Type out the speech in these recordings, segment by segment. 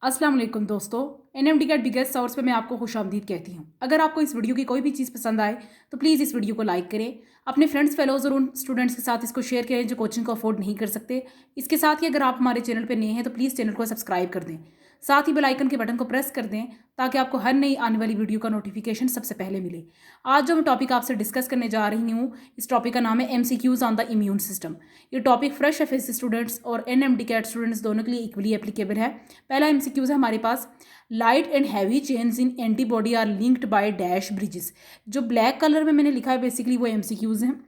अस्सलाम वालेकुम दोस्तों। एनएमडी का बिगेस्ट सोर्स पे मैं आपको खुशामदीद कहती हूँ। अगर आपको इस वीडियो की कोई भी चीज़ पसंद आए तो प्लीज़ इस वीडियो को लाइक करें, अपने फ्रेंड्स फेलोज और उन स्टूडेंट्स के साथ इसको शेयर करें जो कोचिंग को अफोर्ड नहीं कर सकते। इसके साथ ही अगर आप हमारे चैनल पर नए हैं तो प्लीज़ चैनल को सब्सक्राइब कर दें, साथ ही बेल आइकन के बटन को प्रेस कर दें ताकि आपको हर नई आने वाली वीडियो का नोटिफिकेशन सबसे पहले मिले। आज जो मैं टॉपिक आपसे डिस्कस करने जा रही हूँ, इस टॉपिक का नाम है MCQs on the immune system. ये टॉपिक फ्रेश एफएससी स्टूडेंट्स और एनएमडी कैट स्टूडेंट्स दोनों के लिए इक्वली एप्लीकेबल है। पहला MCQs है हमारे पास, light and heavy chains in antibody are linked by dash bridges. जो ब्लैक कलर में मैंने लिखा है बेसिकली वो MCQs हैं,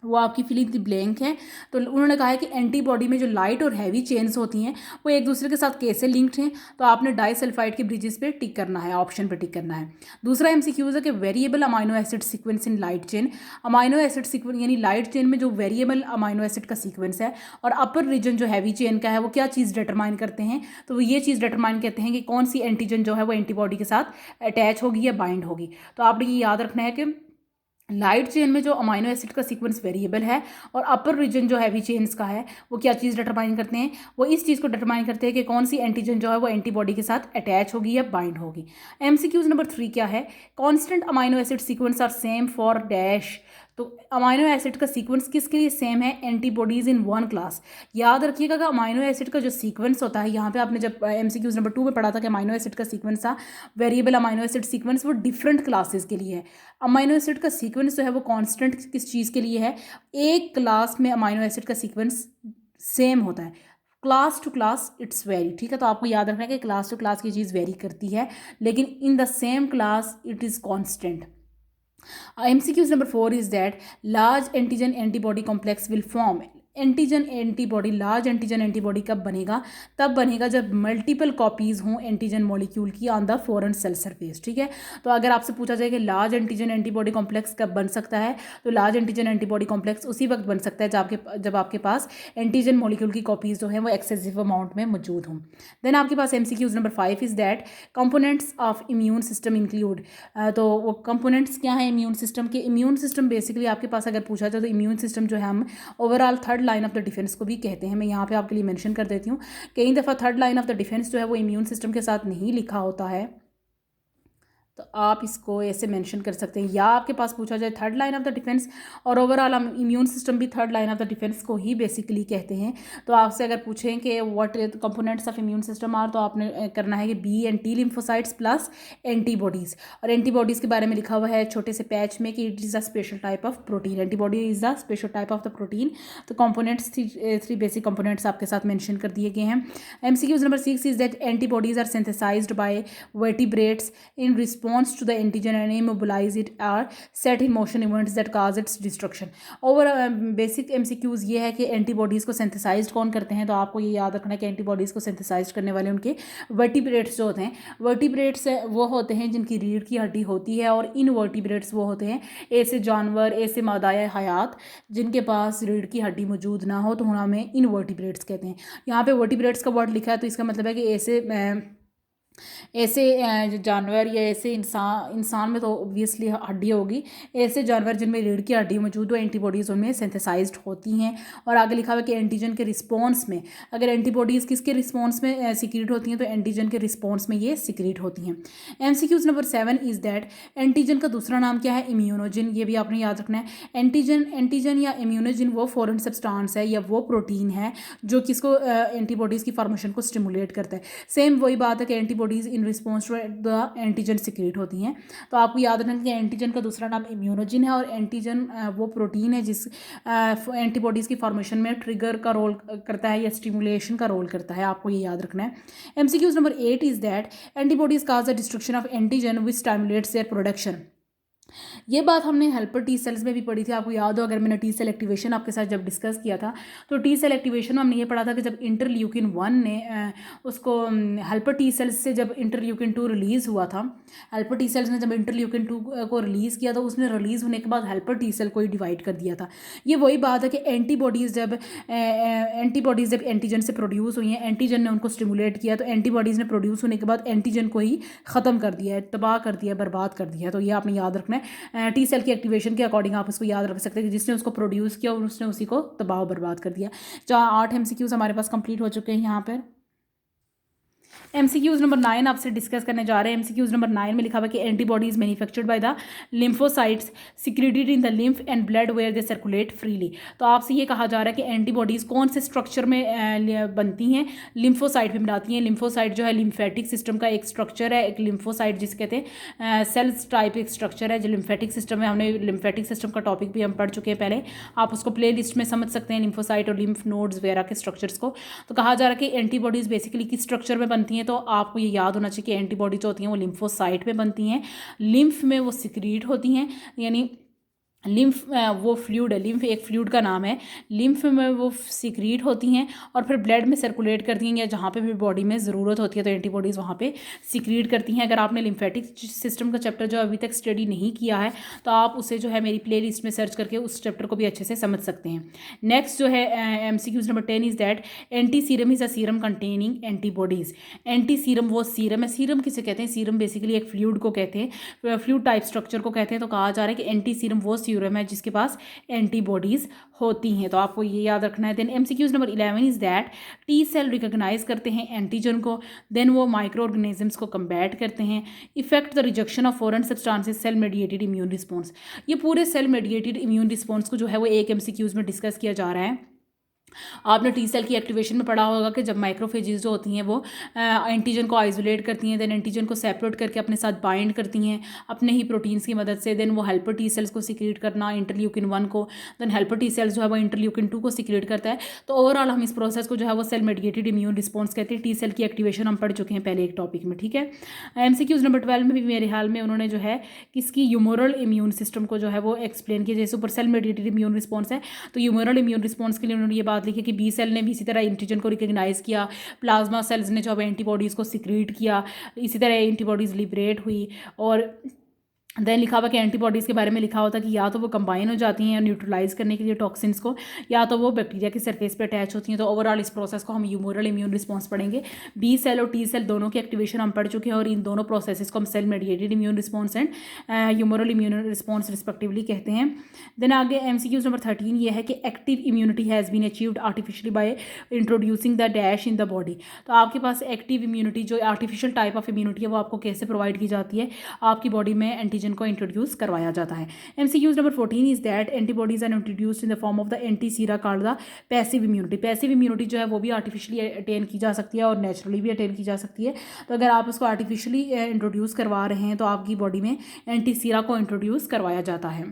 वो आपकी फिलिंग द ब्लैंक है। तो उन्होंने कहा है कि एंटीबॉडी में जो लाइट और हैवी चेन्स होती हैं वो एक दूसरे के साथ कैसे लिंक्ड हैं, तो आपने डाइसल्फाइड के ब्रिजेस पे टिक करना है, ऑप्शन पे टिक करना है। दूसरा MCQs है कि variable amino acid sequence in light chain. Amino acid sequence यानी लाइट चेन में जो वेरिएबल अमाइनो एसिड का सीक्वेंस है और अपर रीजन जो हैवी चेन का है वो क्या चीज़ डिटरमाइन करते हैं, तो वो ये चीज़ डिटरमाइन करते हैं कि कौन सी एंटीजन जो है वो एंटीबॉडी के साथ अटैच होगी या बाइंड होगी। तो आपने ये याद रखना है कि लाइट चेन में जो अमाइनो एसिड का सीक्वेंस वेरिएबल है और अपर रीजन जो हैवी चेन्स का है वो क्या चीज़ डिटरमाइन करते हैं, वो इस चीज़ को डिटरमाइन करते हैं कि कौन सी एंटीजन जो है वो एंटीबॉडी के साथ अटैच होगी या बाइंड होगी। MCQs नंबर 3 क्या है, constant amino acid sequence are same for dash. तो अमाइनो एसिड का सीक्वेंस किसके लिए सेम है, एंटीबॉडीज इन वन क्लास। याद रखिएगा कि अमाइनो एसिड का जो सीक्वेंस होता है, यहाँ पे आपने जब MCQs नंबर 2 में पढ़ा था कि अमाइनो एसिड का सीक्वेंस था वेरिएबल अमाइनो एसिड सीक्वेंस, वो डिफरेंट क्लासेस के लिए है। अमाइनो एसिड का सीक्वेंस जो है वो कांस्टेंट किस चीज़ के लिए है, एक क्लास में अमाइनो एसिड का सीक्वेंस सेम होता है, class to class it's very. ठीक है, तो आपको याद रखना है कि क्लास टू क्लास की चीज़ वेरी करती है लेकिन in the same class it is constant. MCQs number 4 is that large antigen antibody complex will form। Antigen antibody, large antigen antibody कब बनेगा, तब बनेगा जब मल्टीपल कॉपीज़ हों एंटीजन मॉलिक्यूल की on the foreign cell surface. ठीक है, तो अगर आपसे पूछा जाए कि लार्ज एंटीजन एंटीबॉडी कॉम्प्लेक्स कब बन सकता है, तो लार्ज एंटीजन एंटीबॉडी कॉम्प्लेक्स उसी वक्त बन सकता है जब आपके पास एंटीजन मॉलिक्यूल की कॉपीज़ जो हैं वो एक्सेसिव अमाउंट में मौजूद हों। देन आपके पास MCQs number 5 is that components of immune system include. तो वो कंपोनेंट्स क्या हैं इम्यून सिस्टम के, इम्यून सिस्टम बेसिकली आपके पास अगर पूछा जाए तो इम्यून सिस्टम जो है हम overall third line of the defence को भी कहते हैं। मैं यहाँ पे आपके लिए मेंशन कर देती हूँ, कई दफ़ा third line of the defence जो है वो इम्यून सिस्टम के साथ नहीं लिखा होता है, तो आप इसको ऐसे मेंशन कर सकते हैं। या आपके पास पूछा जाए third line of the defence और ओवरऑल हम इम्यून सिस्टम भी third line of the defence को ही बेसिकली कहते हैं। तो आपसे अगर पूछें कि what components of immune system are, तो आपने करना है कि B and T lymphocytes plus antibodies. और एंटीबॉडीज़ के बारे में लिखा हुआ है छोटे से पैच में कि it is a special type of protein, antibody is a special type of the protein. तो कंपोनेंट्स थ्री बेसिक कंपोनेंट्स आपके साथ मेंशन कर दिए गए हैं। MCQs number 6 is that antibodies are synthesised by vertebrates in response to the antigen and immobilize it or set in motion events that cause its destruction। और basic MCQs ये है कि एंटीबॉडीज़ को सिंथेसाइज कौन करते हैं, तो आपको ये याद रखना है कि एंटीबॉडीज़ को सिंथेसाइज करने वाले उनके वर्टिब्रेट्स जो होते हैं, वर्टिब्रेट्स वो होते हैं जिनकी रीढ़ की हड्डी होती है, और इनवर्टिब्रेट्स वो होते हैं ऐसे जानवर, ऐसे मादाए हयात जिनके पास रीढ़ की हड्डी मौजूद ना हो, तो हमें इनवर्टिब्रेट्स कहते हैं। यहाँ पे वर्टिब्रेट्स का वर्ड लिखा है तो इसका मतलब है कि ऐसे जानवर या ऐसे इंसान में तो ऑब्वियसली हड्डी होगी, ऐसे जानवर जिनमें रीढ़ की हड्डी मौजूद हो एंटीबॉडीज़ उनमें सिंथेसाइज्ड होती हैं। और आगे लिखा हुआ है कि एंटीजन के रिस्पॉन्स में, अगर एंटीबॉडीज़ किसके रिस्पॉन्स में सिक्रीट होती हैं, तो एंटीजन के रिस्पॉन्स में ये सिक्रीट होती हैं। MCQs number 7 is that antigen का दूसरा नाम क्या है, इम्यूनोजिन। ये भी आपने याद रखना है। एंटीजन या इम्यूनोजिन वो फॉरेन सब्सटेंस है या वो प्रोटीन है जो किसको एंटीबॉडीज़ की फॉर्मेशन को स्टिमुलेट करता है। सेम वही बात है कि antibodies in response to the antigen secrete होती हैं। तो आपको याद रखना कि एंटीजन का दूसरा नाम इम्यूनोजिन है, और एंटीजन वो प्रोटीन है जिस एंटीबॉडीज़ की फॉर्मेशन में ट्रिगर का रोल करता है या स्टिमुलेशन का रोल करता है, आपको ये याद रखना है। MCQs number 8 is that antibodies cause the destruction of antigen which stimulates their production. ये बात हमने हेल्पर T सेल्स में भी पढ़ी थी, आपको याद हो अगर मैंने T सेल एक्टिवेशन आपके साथ जब डिस्कस किया था, तो T सेल एक्टिवेशन में हमने ये पढ़ा था कि जब इंटरल्यूकिन 1 ने उसको हेल्पर T सेल्स से जब इंटरल्यूकिन 2 रिलीज़ हुआ था, हेल्पर T सेल्स ने जब इंटरल्यूकिन 2 को रिलीज़ किया तो उसने रिलीज़ होने के बाद हेल्पर T सेल को ही डिवाइड कर दिया था। ये वही बात है कि एंटीबॉडीज़ जब एंटीजन से प्रोड्यूस हुई हैं, एंटीजन ने उनको स्टिमुलेट किया, तो एंटीबॉडीज़ ने प्रोड्यूस होने के बाद एंटीजन को ही ख़त्म कर दिया है, तबाह कर दिया, बर्बाद कर दिया। तो ये आपने याद रखना है। T सेल की एक्टिवेशन के अकॉर्डिंग आप उसको याद रख सकते हैं कि जिसने उसको प्रोड्यूस किया और उसने उसी को तबाह बर्बाद कर दिया। जहाँ 8 MCQs हमारे पास कंप्लीट हो चुके हैं यहाँ पर। एमसीक्यूज नंबर 9 आपसे डिस्कस करने जा रहे हैं। एमसीक्यूज नंबर 9 में लिखा हुआ है कि antibodies manufactured by the lymphocytes secreted in the lymph and blood where they circulate freely. तो आपसे ये कहा जा रहा है कि एंटीबॉडीज़ कौन से स्ट्रक्चर में बनती हैं, लिम्फोसाइट में बनाती हैं। लिम्फोसाइट जो है लिम्फेटिक सिस्टम का एक स्ट्रक्चर है, एक लिम्फोसाइट जिसे कहते हैं सेल्स टाइप एक स्ट्रक्चर है जो लिम्फेटिक सिस्टम है। हमने लिम्फेटिक सिस्टम का टॉपिक भी हम पढ़ चुके हैं पहले, आप उसको प्ले लिस्ट में समझ सकते हैं लिम्फोसाइट और लिम्फ नोड्स वगैरह के स्ट्रक्चर्स को। तो कहा जा रहा है कि एंटीबॉडीज़ बेसिकली किस स्ट्रक्चर में बनती हैं, तो आपको ये याद होना चाहिए कि एंटीबॉडी जो होती हैं वो लिम्फोसाइट में बनती हैं, लिम्फ में वो सिक्रीट होती हैं, यानी लिम्फ वो फ्लूइड है, लिम्फ एक फ्लूइड का नाम है, लिम्फ में वो सिक्रीट होती हैं और फिर ब्लड में सर्कुलेट करती हैं या जहाँ पे भी बॉडी में ज़रूरत होती है तो एंटीबॉडीज़ वहाँ पे सिक्रीट करती हैं। अगर आपने लिम्फेटिक सिस्टम का चैप्टर जो अभी तक स्टडी नहीं किया है तो आप उसे जो है मेरी प्ले लिस्ट में सर्च करके उस चैप्टर को भी अच्छे से समझ सकते हैं। नेक्स्ट जो है MCQs number 10 is that anti serum is a serum containing antibodies. Anti serum वो सीरम है, सीरम किसे कहते हैं, सीरम बेसिकली एक फ्लूइड को कहते हैं, फ्लूइड टाइप स्ट्रक्चर को कहते हैं। तो कहा जा रहा है कि एंटी सीरम वो सीरम है जिसके पास एंटीबॉडीज होती हैं, तो आपको ये याद रखना है। Then MCQs number 11 is that T cell recognise करते हैं एंटीजन को, देन वो माइक्रो ऑर्गेनिजम्स को कम्बैट करते हैं, effect the rejection of foreign substances cell mediated immune response. ये पूरे सेल मेडिएटेड इम्यून रिस्पॉन्स को जो है वो एक MCQs में डिस्कस किया जा रहा है। आपने टी सेल की एक्टिवेशन में पढ़ा होगा कि जब माइक्रोफेजेस जो होती हैं वो एंटीजन को आइसोलेट करती हैं, देन एंटीजन को सेपरेट करके अपने साथ बाइंड करती हैं अपने ही प्रोटीन्स की मदद से, देन वो हेल्पर टी सेल्स को सिक्रेट करना इंटरल्यूकिन 1 को, देन हेल्पर टी सेल्स जो है वो इंटरल्यूकिन 2 को सिक्रेट करता है। तो ओवरऑल हम इस प्रोसेस को जो है वो सेल मेडिएटेड इम्यून रिस्पॉन्स कहते हैं। टी सेल की एक्टिवेशन हम पढ़ चुके हैं पहले एक टॉपिक में, ठीक है। MCQs नंबर 12 में भी मेरे ख्याल में उन्होंने जो है किसकी ह्यूमरल इम्यून सिस्टम को जो है वो एक्सप्लेन किया, जैसे ऊपर सेल मेडिएटेड इम्यून रिस्पॉन्स है तो ह्यूमरल इम्यून रिस्पॉन्स के लिए उन्होंने ये बात लिखी कि बी सेल ने भी इसी तरह एंटीजन को रिकग्नाइज किया, प्लाज्मा सेल्स ने जो है एंटीबॉडीज़ को सिक्रीट किया, इसी तरह एंटीबॉडीज़ लिबरेट हुई। और देन लिखा हुआ कि एंटीबॉडीज़ के बारे में लिखा होता है कि या तो वो कंबाइन हो जाती हैं न्यूट्रलाइज करने के लिए टॉक्सिन्स को, या तो वो बैक्टीरिया की सरफेस पे अटैच होती हैं। तो ओवरऑल इस प्रोसेस को हम ह्यूमरल इम्यून रिस्पॉन्स पढ़ेंगे। बी सेल और टी सेल दोनों की एक्टिवेशन हम पढ़ चुके हैं और इन दोनों प्रोसेसेस को हम cell mediated immune response and humoral immune response respectively कहते हैं। देन आगे MCQs नंबर 13 ये है कि active immunity has been achieved artificially by introducing the dash in the body. तो आपके पास एक्टिव इम्यूनिटी जो आर्टिफिशियल टाइप ऑफ इम्यूनिटी है वो आपको कैसे प्रोवाइड की जाती है, आपकी बॉडी में एंटीजन को इंट्रोड्यूस करवाया जाता है। MCQs number 14 is that antibodies are introduced in the form of the anti sera called the passive immunity. Passive immunity जो है वो भी आर्टिफिशियली अटेन की जा सकती है और नेचुरली भी अटेन की जा सकती है। तो अगर आप उसको आर्टिफिशियली इंट्रोड्यूस करवा रहे हैं तो आपकी बॉडी में एंटी सीरा को इंट्रोड्यूस करवाया जाता है।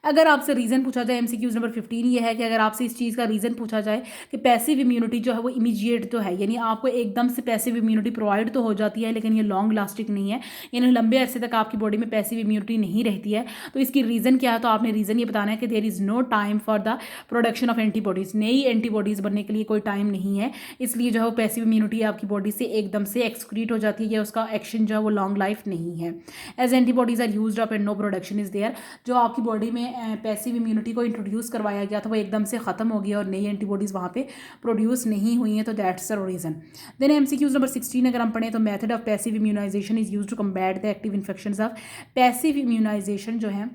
अगर आपसे रीज़न पूछा जाए MCQs नंबर 15 ये है कि अगर आपसे इस चीज़ का रीज़न पूछा जाए कि पैसिव इम्यूनिटी जो है वो इमीडिएट तो है, यानी आपको एकदम से पैसिव इम्यूनिटी प्रोवाइड तो हो जाती है लेकिन ये लॉन्ग लास्टिंग नहीं है, यानी लंबे अरसे तक आपकी बॉडी में पैसिव इम्यूनिटी नहीं रहती है। तो इसकी रीज़न क्या है, तो आपने रीज़न ये बताना है कि there is no time for the production of antibodies. नई एंटीबॉडीज़ बनने के लिए कोई टाइम नहीं है, इसलिए जो है वो पैसिव इम्यूनिटी आपकी बॉडी से एकदम से एक्सक्रीट हो जाती है या उसका एक्शन जो है वो लॉन्ग लाइफ नहीं है। As antibodies are used up and no production is there. जो आपकी बॉडी में पैसिव इम्यूनिटी को इंट्रोड्यूस करवाया गया था वो एकदम से ख़त्म हो गया और नई एंटीबॉडीज़ वहाँ पे प्रोड्यूस नहीं हुई हैं, तो that's the reason. Then MCQs number 16 अगर हम पढ़ें तो method of passive immunisation is used to combat the active infections of. Passive immunisation जो है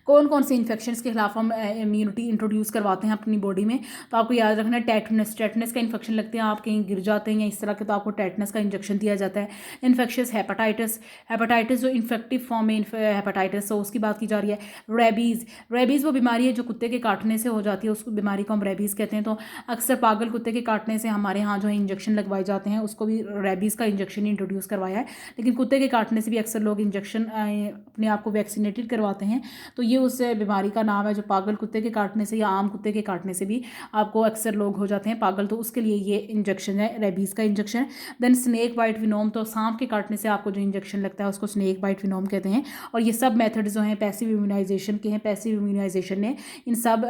कौन कौन से इन्फेक्शंस के खिलाफ हम इम्यूनिटी इंट्रोड्यूस करवाते हैं अपनी बॉडी में, तो आपको याद रखना है टेटनस का इन्फेक्शन लगते हैं, आप कहीं गिर जाते हैं या इस तरह के, तो आपको टेटनस का इंजेक्शन दिया जाता है। इन्फेक्शियस हेपेटाइटिस जो इन्फेक्टिव फॉर्म में हेपेटाइटिस हो उसकी बात की जा रही है। रेबीज़ वो बीमारी है जो कुत्ते के काटने से हो जाती है, उस बीमारी को हम रेबीज़ कहते हैं। तो अक्सर पागल कुत्ते के काटने से हमारे यहाँ जो है इंजेक्शन लगवाए जाते हैं, उसको भी रेबीज़ का इंजेक्शन इंट्रोड्यूस करवाया है। लेकिन कुत्ते के काटने से भी अक्सर लोग इंजेक्शन अपने आप को वैक्सीनेटेड करवाते हैं, तो ये उस बीमारी का नाम है जो पागल कुत्ते के काटने से या आम कुत्ते के काटने से भी आपको अक्सर लोग हो जाते हैं पागल, तो उसके लिए ये इंजेक्शन है रेबीज़ का injection. Then snake bite venom, तो सांप के काटने से आपको जो इंजेक्शन लगता है उसको स्नेक बाइट विनोम कहते हैं। और ये सब मेथड जो हैं पैसिव इम्यूनाइजेशन के हैं। पैसिव इम्यूनाइजेशन ने इन सब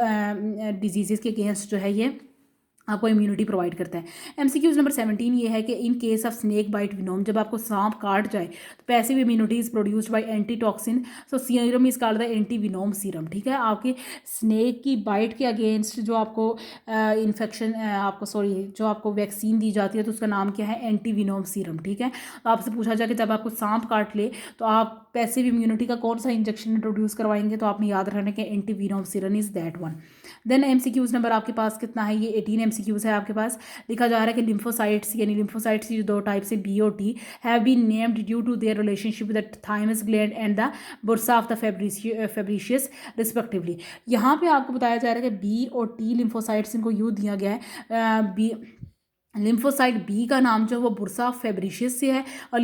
डिजीज़ के अगेंस्ट जो है ये आपको इम्यूनिटी प्रोवाइड करता है। MCQs नंबर 17 ये है कि in case of snake bite venom, जब आपको सांप काट जाए तो passive immunity is produced by anti toxin, so serum is called the anti venom serum. ठीक है, आपके स्नेक की बाइट के अगेंस्ट जो आपको जो आपको वैक्सीन दी जाती है तो उसका नाम क्या है, एंटी विनोम सीरम। ठीक है, तो आपसे पूछा जाए कि जब आपको सांप काट ले तो आप पैसिव इम्यूनिटी का कौन सा इंजेक्शन इंट्रोड्यूस करवाएंगे, तो आपने याद रखना कि anti venom serum is that one. Then MCQs number आपके पास कितना है, ये 18 एमसीक्यूज है आपके पास। लिखा जा रहा है कि लिम्फोसाइट्स यानी लिम्फोसाइट्स की जो दो टाइप्स है बी और T have been named due to their relationship with the thymus gland and the bursa of the Fabricius respectively. यहाँ पे आपको बताया जा रहा है कि बी और टी लिम्फोसाइट्स इनको यूँ दिया गया है। बी लिम्फोसाइट बी का नाम जो है वो बुर्सा फेब्रिशियस से है और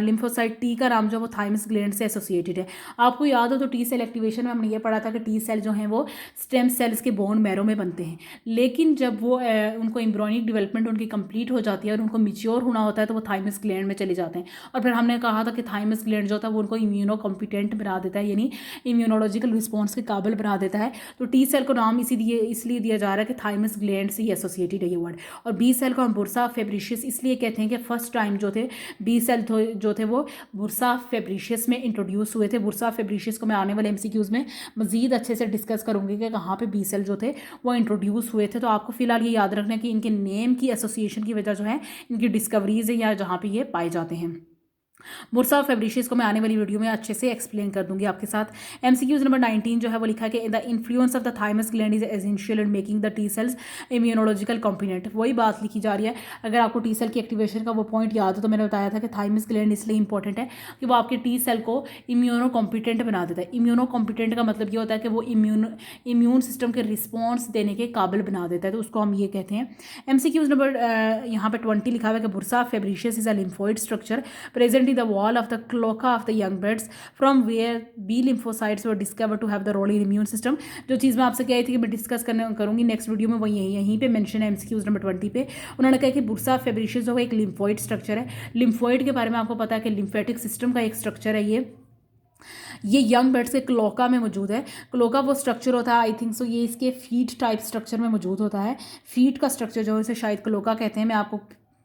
लिम्फोसाइट टी का नाम जो है वो थाइमस ग्लैंड से एसोसिएटेड है। आपको याद हो तो टी सेल एक्टिवेशन में हमने ये पढ़ा था कि टी सेल जो हैं वो स्टेम सेल्स के बोन मैरो में बनते हैं, लेकिन जब वो उनको एम्ब्रियोनिक डेवलपमेंट उनकी कंप्लीट हो जाती है और उनको मिच्योर होना होता है तो वो थाइमस ग्लैंड में चले जाते हैं। और फिर हमने कहा था कि थाइमस ग्लैंड जो होता है वो उनको इम्यूनो कॉम्पिटेंट बना देता है, यानी इम्यूनोलॉजिकल रिस्पॉन्स के काबिल बना देता है। तो टी सेल को नाम इसलिए दिया जा रहा है कि थाइमस ग्लैंड से ही एसोसिएटेड है ये वर्ड। और बी सेल को हम बुर्सा फेब्रिशियस इसलिए कहते हैं कि फर्स्ट टाइम जो थे बी सेल जो थे वो बुर्सा फेब्रिशियस में इंट्रोड्यूस हुए थे। बुर्सा फेब्रिशियस को मैं आने वाले एमसीक्यूज में मजीद अच्छे से डिस्कस करूंगी कि कहाँ पे बी सेल जो थे वो इंट्रोड्यूस हुए थे। तो आपको फिलहाल ये याद रखना है कि इनके नेम की एसोसिएशन की वजह जो है इनकी डिस्कवरीज है या जहाँ पे ये पाए जाते हैं। बुर्सा फेब्रिशियस को मैं आने वाली वीडियो में अच्छे से एक्सप्लेन कर दूंगी आपके साथ। एमसीक्यूज नंबर 19 जो है वो लिखा है कि the influence of the thymus gland is essential in making the T cells immunological component. वही बात लिखी जा रही है। अगर आपको टी सेल की एक्टिवेशन का वो पॉइंट याद हो तो मैंने बताया था कि थाइमस ग्लैंड इसलिए इंपॉर्टेंट है कि वो आपके टी सेल को इम्यूनो कॉम्पिटेंट बना देता है। इम्यूनो कॉम्पिटेंट का मतलब ये होता है कि वो इम्यून सिस्टम के रिस्पॉन्स देने के काबिल बना देता है, तो उसको हम ये कहते हैं। एमसीक्यूज नंबर यहाँ पे 20 लिखा हुआ है कि bursa Fabricius is a lymphoid structure present in the wall of the cloaca of the young birds from where B lymphocytes were discovered to have the role in immune system। जो चीज़ मैं आपसे कही थी कि मैं डिस्कस करूंगी next video में, वही यहीं पे मेंशन है एमसीक्यूज नंबर 20 पे। उन्होंने कहा कि बुर्सा फेब्रिशियस जो है एक लिम्फोइड स्ट्रक्चर है। लिम्फोइड के बारे में आपको पता है कि लिम्फेटिक सिस्टम का एक स्ट्रक्चर है ये यंग बर्ड्स के क्लोका में मौजूद है। क्लोका वो स्ट्रक्चर होता है, आई थिंक सो ये इसके फीट टाइप स्ट्रक्चर में मौजूद होता है। फीट का स्ट्रक्चर जो है इसे शायद क्लोका कहते हैं।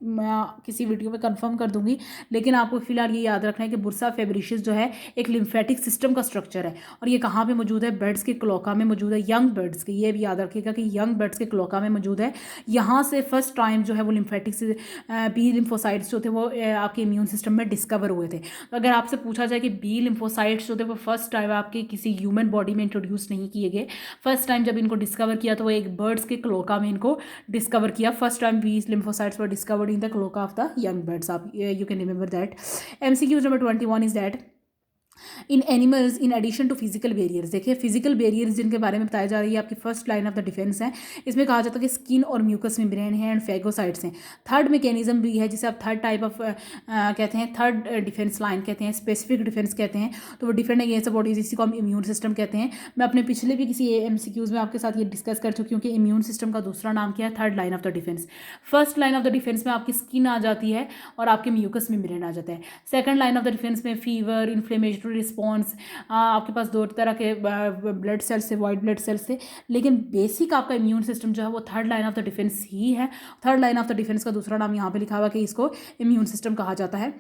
मैं किसी वीडियो में कंफर्म कर दूंगी, लेकिन आपको फिलहाल ये याद रखना है कि बुर्सा फेब्रिशियस जो है एक लिम्फेटिक सिस्टम का स्ट्रक्चर है और ये कहाँ पे मौजूद है, बर्ड्स के क्लोका में मौजूद है। यंग बर्ड्स के, ये भी याद रखिएगा कि यंग बर्ड्स के क्लोका में मौजूद है। यहाँ से फर्स्ट टाइम जो है वो लिम्फेटिक बी लिम्फोसाइट्स जो थे वो आपके इम्यून सिस्टम में डिस्कवर हुए थे। तो अगर आपसे पूछा जाए कि बी लिम्फोसाइट्स जो थे वो फर्स्ट टाइम आपके किसी ह्यूमन बॉडी में इंट्रोड्यूस नहीं किए गए, फर्स्ट टाइम जब इनको डिस्कवर किया तो वो एक बर्ड्स के क्लोका में इनको डिस्कवर किया। First time B lymphocytes were discovered in the cloaca of the young birds. You can remember that. MCQ number 21 is that in animals in addition to physical barriers. देखिए physical barriers जिनके बारे में बताया जा रही है आपकी first line of the defence है। इसमें कहा जाता है कि स्किन और म्यूकस मेम्ब्रेन है एंड फेगोसाइट्स हैं। थर्ड मैकेनिज्म भी है जिसे आप थर्ड टाइप ऑफ कहते हैं, थर्ड डिफेंस लाइन कहते हैं, स्पेसिफिक डिफेंस कहते हैं। तो वो डिफेंड अगेंस्ट बॉडीज, इसी को हम इम्यून सिस्टम कहते हैं। मैं अपने पिछले भी किसी एमसीक्यूज में आपके साथ ये डिस्कस कर चुकी हूँ कि इम्यून सिस्टम का दूसरा नाम क्या है, third line of the defence. First line of the defence में आपकी स्किन आ जाती है और आपके म्यूकस मेम्ब्रेन आ जाता है। Second line of the defence में फीवर, इन्फ्लेमेटरी रिस्पॉन्स, आपके पास दो तरह के ब्लड सेल्स से, वाइट ब्लड सेल्स से, लेकिन बेसिक आपका इम्यून सिस्टम जो है वो third line of the defence ही है। Third line of the defence का दूसरा नाम यहाँ पे लिखा हुआ कि इसको इम्यून सिस्टम कहा जाता है।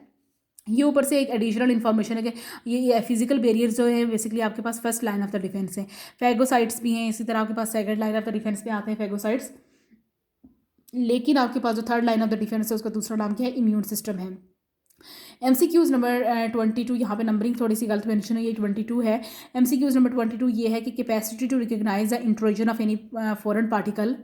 ये ऊपर से एक एडिशनल इन्फॉर्मेशन है कि ये फिजिकल बैरियर्स जो है बेसिकली आपके पास first line of the defence है। फेगोसाइट्स भी हैं, इसी तरह आपके पास second line of the defence में आते हैं फेगोसाइट्स, लेकिन आपके पास जो third line of the defence है उसका दूसरा नाम क्या है, इम्यून सिस्टम है। एमसीक्यूज नंबर 22, यहाँ पे नंबरिंग थोड़ी सी गलत मेंशन है, ये 22 है। एमसीक्यूज नंबर 22 ये है कि capacity to recognise the intrusion of any foreign particle,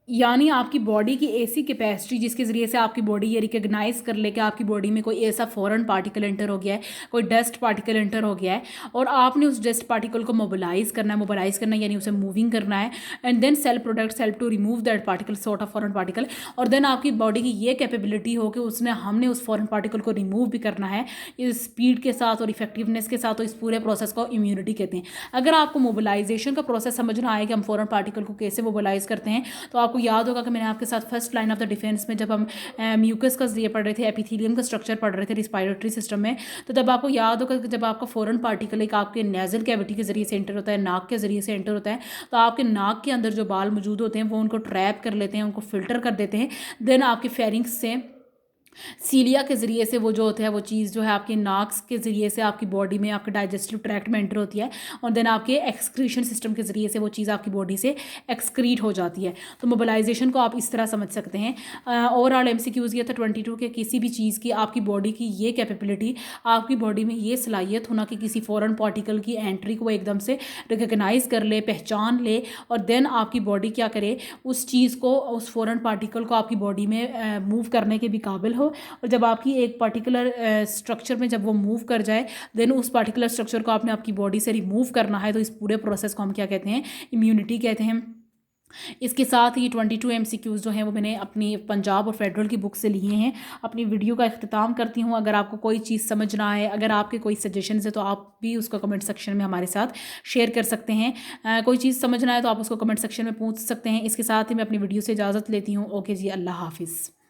यानी आपकी बॉडी की ऐसी कैपेसिटी जिसके ज़रिए से आपकी बॉडी ये रिकग्नाइज कर ले कि आपकी बॉडी में कोई ऐसा फॉरेन पार्टिकल एंटर हो गया है, कोई डस्ट पार्टिकल एंटर हो गया है और आपने उस डस्ट पार्टिकल को मोबिलाइज करना है यानी उसे मूविंग करना है, and then cell products help to remove that particle, sort of foreign particle, और देन आपकी बॉडी की ये कैपेबिलिटी हो कि हमने उस फॉरेन पार्टिकल को रिमूव भी करना है इस स्पीड के साथ और इफेक्टिवनेस के साथ। तो इस पूरे प्रोसेस को इम्यूनिटी कहते हैं। अगर आपको मोबिलाइजेशन का प्रोसेस समझना आए कि हम फॉरेन पार्टिकल को कैसे मोबिलाइज करते हैं, तो आपको याद होगा कि मैंने आपके साथ first line of the defence में जब हम म्यूकस का ये पढ़ रहे थे, एपिथेलियम का स्ट्रक्चर पढ़ रहे थे रिस्पायरेटरी सिस्टम में, तो तब आपको याद होगा कि जब आपका फॉरेन पार्टिकल एक आपके नेजल कैविटी के जरिए से एंटर होता है, नाक के जरिए से एंटर होता है, तो आपके नाक के अंदर जो बाल मौजूद होते हैं वो उनको ट्रैप कर लेते हैं, उनको फिल्टर कर देते हैं, देन आपके फेरिंग्स से सीलिया के ज़रिए से वो जो होता है वो चीज़ जो है आपके नाक्स के ज़रिए से आपकी बॉडी में आपके डाइजेस्टिव ट्रैक्ट में एंटर होती है और देन आपके एक्सक्रीशन सिस्टम के ज़रिए से वो चीज़ आपकी बॉडी से एक्सक्रीट हो जाती है। तो मोबिलाइजेशन को आप इस तरह समझ सकते हैं। ओवरऑल MCQs ये था 22 के किसी भी चीज़ की आपकी बॉडी की ये कैपेबिलिटी, आपकी बॉडी में ये सलाहियत होना कि किसी फ़ॉरेन पार्टिकल की एंट्री को एकदम से रिकगनाइज़ कर ले, पहचान ले और देन आपकी बॉडी क्या करे, उस चीज़ को, उस फ़ॉरेन पार्टिकल को आपकी बॉडी में मूव करने के भी काबिल हो। और जब आपकी एक पर्टिकुलर स्ट्रक्चर में जब वो मूव कर जाए देन उस पर्टिकुलर स्ट्रक्चर को आपने आपकी बॉडी से रिमूव करना है। तो इस पूरे प्रोसेस को हम क्या कहते हैं, इम्यूनिटी कहते हैं। इसके साथ ही 22 MCQs जो हैं वो मैंने अपनी पंजाब और फेडरल की बुक से लिए हैं। अपनी वीडियो का अख्तिताम करती हूँ। अगर आपको कोई चीज़ समझ ना आए, अगर आपके कोई सजेशन है तो आप भी उसको कमेंट सेक्शन में हमारे साथ शेयर कर सकते हैं। कोई चीज़ समझ ना आए तो आप उसको कमेंट सेक्शन में पूछ सकते हैं। इसके साथ ही मैं अपनी वीडियो से इजाज़त लेती हूँ। ओके जी, अल्लाह हाफिज़।